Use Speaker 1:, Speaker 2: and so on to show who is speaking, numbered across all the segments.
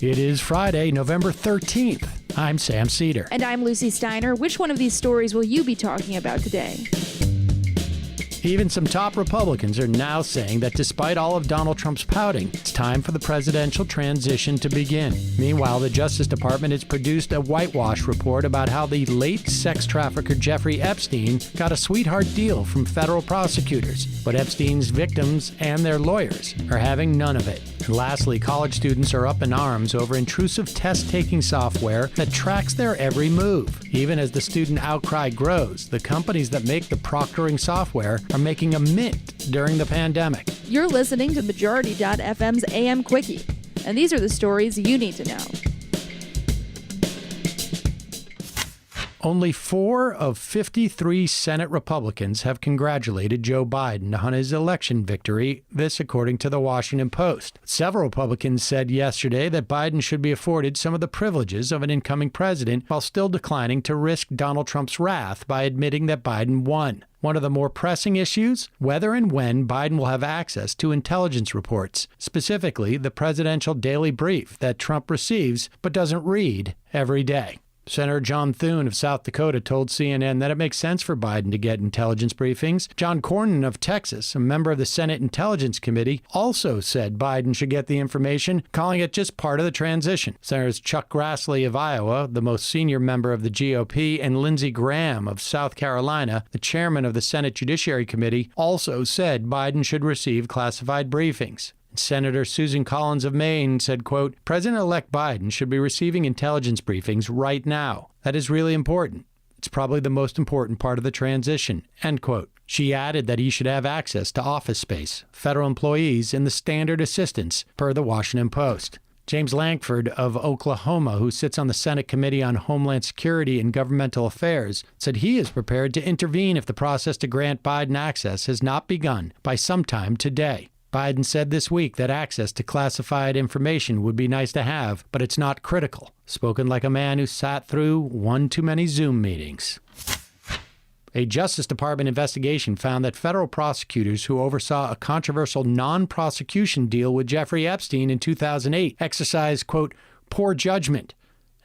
Speaker 1: It is Friday, November 13th. I'm Sam Cedar.
Speaker 2: And I'm Lucy Steiner. Which one of these stories will you be talking about today?
Speaker 1: Even some top Republicans are now saying that despite all of Donald Trump's pouting, it's time for the presidential transition to begin. Meanwhile, the Justice Department has produced a whitewash report about how the late sex trafficker Jeffrey Epstein got a sweetheart deal from federal prosecutors. But Epstein's victims and their lawyers are having none of it. And lastly, college students are up in arms over intrusive test-taking software that tracks their every move. Even as the student outcry grows, the companies that make the Proctoring software are making a mint during the pandemic.
Speaker 2: You're listening to Majority.fm's AM Quickie, and these are the stories you need to know.
Speaker 1: Only 4 of 53 Senate Republicans have congratulated Joe Biden on his election victory, this according to the Washington Post. Several Republicans said yesterday that Biden should be afforded some of the privileges of an incoming president while still declining to risk Donald Trump's wrath by admitting that Biden won. One of the more pressing issues, whether and when Biden will have access to intelligence reports, specifically the presidential daily brief that Trump receives but doesn't read every day. Senator John Thune of South Dakota told CNN that it makes sense for Biden to get intelligence briefings. John Cornyn of Texas, a member of the Senate Intelligence Committee, also said Biden should get the information, calling it just part of the transition. Senators Chuck Grassley of Iowa, the most senior member of the GOP, and Lindsey Graham of South Carolina, the chairman of the Senate Judiciary Committee, also said Biden should receive classified briefings. Senator Susan Collins of Maine said, quote, President-elect Biden should be receiving intelligence briefings right now. That is really important. It's probably the most important part of the transition, end quote. She added that he should have access to office space, federal employees, and the standard assistants, per the Washington Post. James Lankford of Oklahoma, who sits on the Senate Committee on Homeland Security and Governmental Affairs, said he is prepared to intervene if the process to grant Biden access has not begun by sometime today. Biden said this week that access to classified information would be nice to have, but it's not critical. Spoken like a man who sat through one too many Zoom meetings. A Justice Department investigation found that federal prosecutors who oversaw a controversial non-prosecution deal with Jeffrey Epstein in 2008 exercised, quote, poor judgment,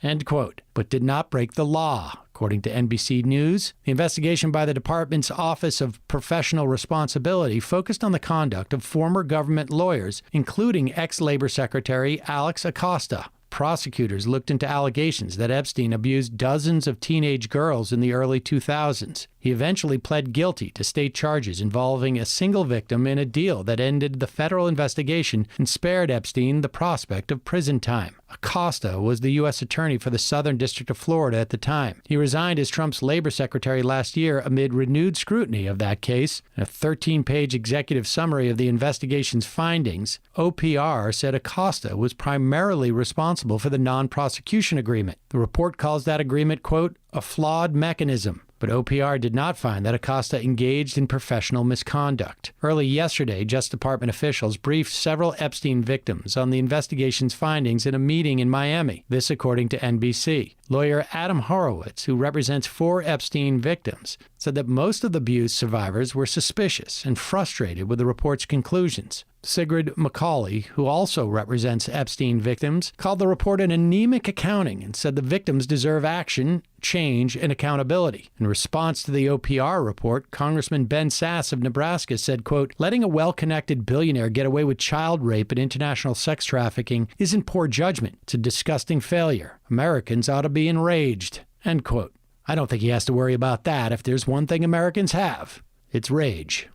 Speaker 1: end quote, but did not break the law. According to NBC News, the investigation by the department's Office of Professional Responsibility focused on the conduct of former government lawyers, including ex-Labor Secretary Alex Acosta. Prosecutors looked into allegations that Epstein abused dozens of teenage girls in the early 2000s. He eventually pled guilty to state charges involving a single victim in a deal that ended the federal investigation and spared Epstein the prospect of prison time. Acosta was the U.S. Attorney for the Southern District of Florida at the time. He resigned as Trump's labor secretary last year amid renewed scrutiny of that case. In a 13-page executive summary of the investigation's findings, OPR said Acosta was primarily responsible for the non-prosecution agreement. The report calls that agreement, quote, a flawed mechanism. But OPR did not find that Acosta engaged in professional misconduct. Early yesterday, Justice Department officials briefed several Epstein victims on the investigation's findings in a meeting in Miami. This according to NBC. Lawyer Adam Horowitz, who represents 4 Epstein victims, said that most of the abuse survivors were suspicious and frustrated with the report's conclusions. Sigrid McCauley, who also represents Epstein victims, called the report an anemic accounting and said the victims deserve action, change, and accountability. In response to the OPR report, Congressman Ben Sasse of Nebraska said, quote, letting a well-connected billionaire get away with child rape and international sex trafficking isn't poor judgment. It's a disgusting failure. Americans ought to be enraged, end quote. I don't think he has to worry about that. If there's one thing Americans have, it's rage.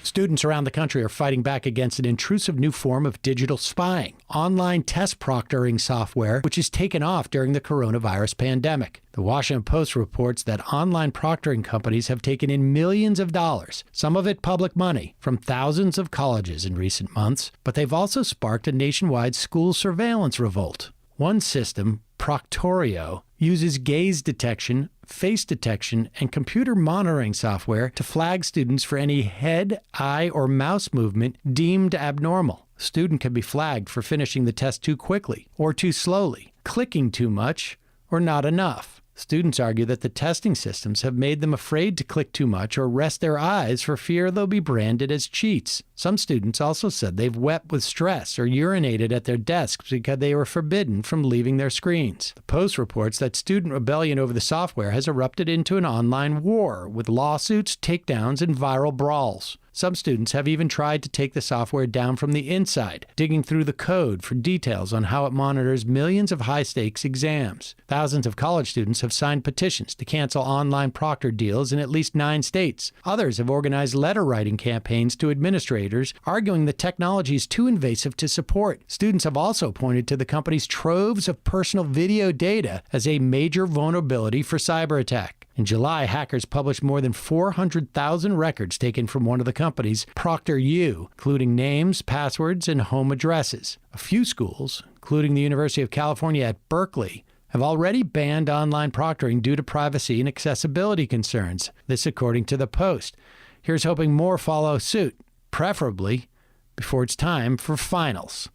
Speaker 1: Students around the country are fighting back against an intrusive new form of digital spying, online test proctoring software, which has taken off during the coronavirus pandemic. The Washington Post reports that online proctoring companies have taken in millions of dollars, some of it public money, from thousands of colleges in recent months, but they've also sparked a nationwide school surveillance revolt. One system, Proctorio, uses gaze detection, face detection, and computer monitoring software to flag students for any head, eye, or mouse movement deemed abnormal. A student can be flagged for finishing the test too quickly or too slowly, clicking too much, or not enough. Students argue that the testing systems have made them afraid to click too much or rest their eyes for fear they'll be branded as cheats. Some students also said they've wept with stress or urinated at their desks because they were forbidden from leaving their screens. The Post reports that student rebellion over the software has erupted into an online war with lawsuits, takedowns, and viral brawls. Some students have even tried to take the software down from the inside, digging through the code for details on how it monitors millions of high-stakes exams. Thousands of college students have signed petitions to cancel online proctor deals in at least 9 states. Others have organized letter-writing campaigns to administrators, arguing the technology is too invasive to support. Students have also pointed to the company's troves of personal video data as a major vulnerability for cyber attack. In July, hackers published more than 400,000 records taken from one of the company's, Proctoring, including names, passwords, and home addresses. A few schools, including the University of California at Berkeley, have already banned online proctoring due to privacy and accessibility concerns. This according to the Post. Here's hoping more follow suit, preferably before it's time for finals.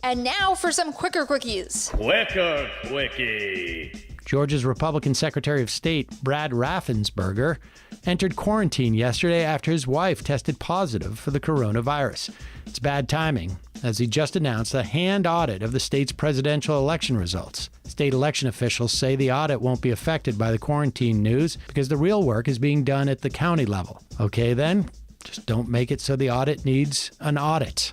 Speaker 2: And now for some quicker quickies.
Speaker 3: Quicker quickie.
Speaker 1: Georgia's Republican Secretary of State, Brad Raffensperger, entered quarantine yesterday after his wife tested positive for the coronavirus. It's bad timing, as he just announced a hand audit of the state's presidential election results. State election officials say the audit won't be affected by the quarantine news because the real work is being done at the county level. Okay then, just don't make it so the audit needs an audit.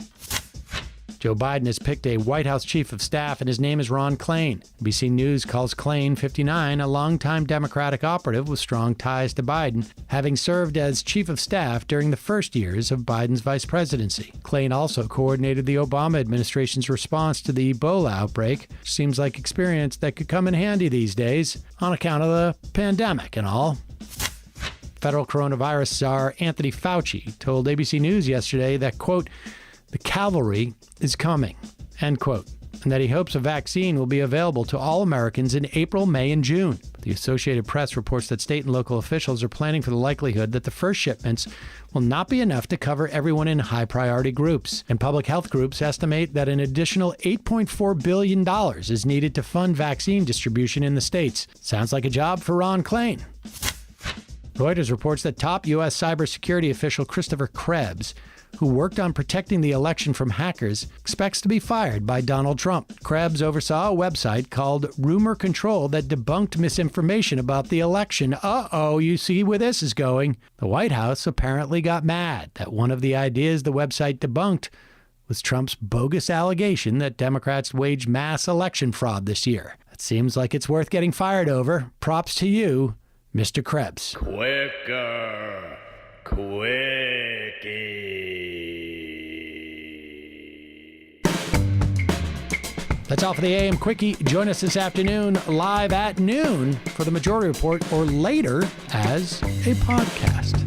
Speaker 1: Joe Biden has picked a White House chief of staff, and his name is Ron Klain. NBC News calls Klain, 59, a longtime Democratic operative with strong ties to Biden, having served as chief of staff during the first years of Biden's vice presidency. Klain also coordinated the Obama administration's response to the Ebola outbreak, which seems like experience that could come in handy these days on account of the pandemic and all. Federal coronavirus czar Anthony Fauci told ABC News yesterday that, quote, "The cavalry is coming," end quote, and that he hopes a vaccine will be available to all Americans in April, May, and June. The Associated Press reports that state and local officials are planning for the likelihood that the first shipments will not be enough to cover everyone in high-priority groups, and public health groups estimate that an additional $8.4 billion is needed to fund vaccine distribution in the states. Sounds like a job for Ron Klain. Reuters reports that top U.S. cybersecurity official Christopher Krebs, who worked on protecting the election from hackers, expects to be fired by Donald Trump. Krebs oversaw a website called Rumor Control that debunked misinformation about the election. You see where this is going. The White House apparently got mad that one of the ideas the website debunked was Trump's bogus allegation that Democrats waged mass election fraud this year. It seems like it's worth getting fired over. Props to you, Mr. Krebs.
Speaker 3: Quicker quickie.
Speaker 1: That's all for the AM Quickie. Join us this afternoon live at noon for the Majority Report, or later as a podcast.